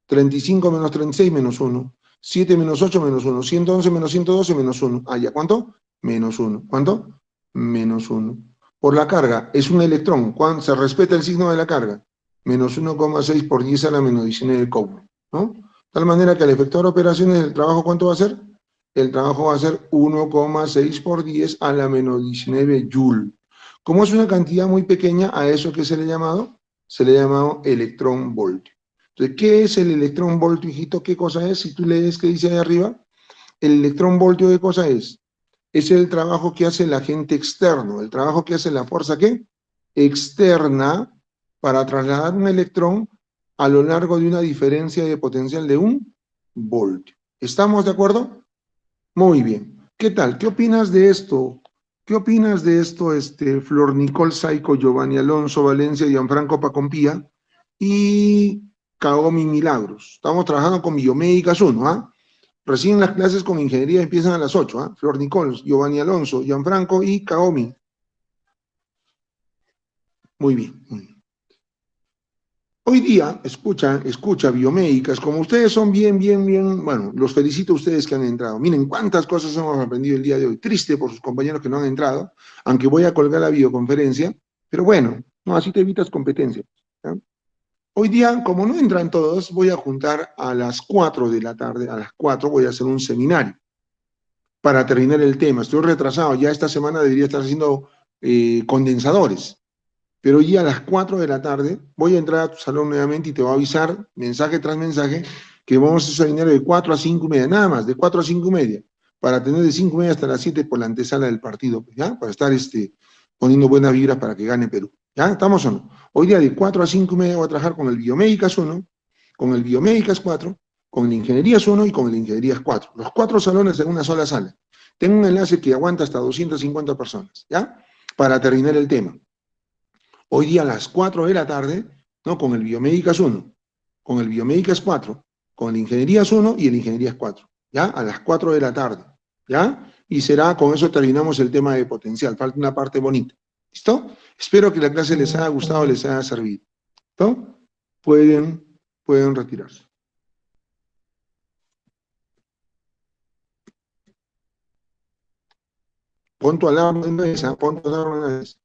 35 menos 36 menos 1. 7 menos 8 menos 1. 111 menos 112 menos 1. Ah, ya. ¿Cuánto? Menos 1. ¿Cuánto? Menos 1. Por la carga, es un electrón. ¿Cuánto? Se respeta el signo de la carga. Menos 1,6 por 10 a la menos 19 del cobre, ¿no? De tal manera que al efectuar operaciones, ¿el trabajo cuánto va a ser? El trabajo va a ser 1,6 por 10 a la menos 19 joule. Como es una cantidad muy pequeña, a eso que se le ha llamado, se le ha llamado electrón voltio. Entonces, ¿qué es el electrón voltio, hijito? ¿Qué cosa es? Si tú lees qué dice ahí arriba, el electrón voltio, ¿qué cosa es? Es el trabajo que hace el agente externo, el trabajo que hace la fuerza, ¿qué? Externa para trasladar un electrón a lo largo de una diferencia de potencial de 1 voltio. ¿Estamos de acuerdo? Muy bien. ¿Qué tal? ¿Qué opinas de esto? ¿Qué opinas de esto, Flor Nicole Saico, Giovanni Alonso, Valencia, Gianfranco Pacompía y Kaomi Milagros? Estamos trabajando con Biomédicas 1, ¿ah? Recién las clases con ingeniería empiezan a las 8, ¿ah? Flor Nicole, Giovanni Alonso, Gianfranco y Kaomi. Muy bien. Hoy día, escucha, biomédicas, como ustedes son bien, bueno, los felicito a ustedes que han entrado. Miren cuántas cosas hemos aprendido el día de hoy. Triste por sus compañeros que no han entrado, aunque voy a colgar la videoconferencia, pero bueno, no, así te evitas competencia. ¿Ya? Hoy día, como no entran todos, voy a juntar a las 4 de la tarde, a las 4 voy a hacer un seminario para terminar el tema. Estoy retrasado, ya esta semana debería estar haciendo condensadores. Pero hoy a las 4 de la tarde voy a entrar a tu salón nuevamente y te voy a avisar, mensaje tras mensaje, que vamos a hacer seminario de 4 a 5 y media, nada más, de 4 a 5 y media, para tener de 5 y media hasta las 7 por la antesala del partido, ¿ya? Para estar poniendo buenas vibras para que gane Perú. ¿Ya? ¿Estamos o no? Hoy día de 4 a 5 y media voy a trabajar con el Biomédicas 1, con el Biomédicas 4, con el Ingenierías 1 y con el Ingenierías 4. Los 4 salones en una sola sala. Tengo un enlace que aguanta hasta 250 personas, ¿ya? Para terminar el tema. Hoy día a las 4 de la tarde, ¿no? Con el Biomédicas 1, con el Biomédicas 4, con el Ingenierías 1 y el Ingenierías 4, ¿ya? A las 4 de la tarde, ¿ya? Y será, con eso terminamos el tema de potencial, falta una parte bonita, ¿listo? Espero que la clase les haya gustado, les haya servido, ¿listo? Pueden retirarse. Pon tu alarma de una vez, pon tu alarma de una vez.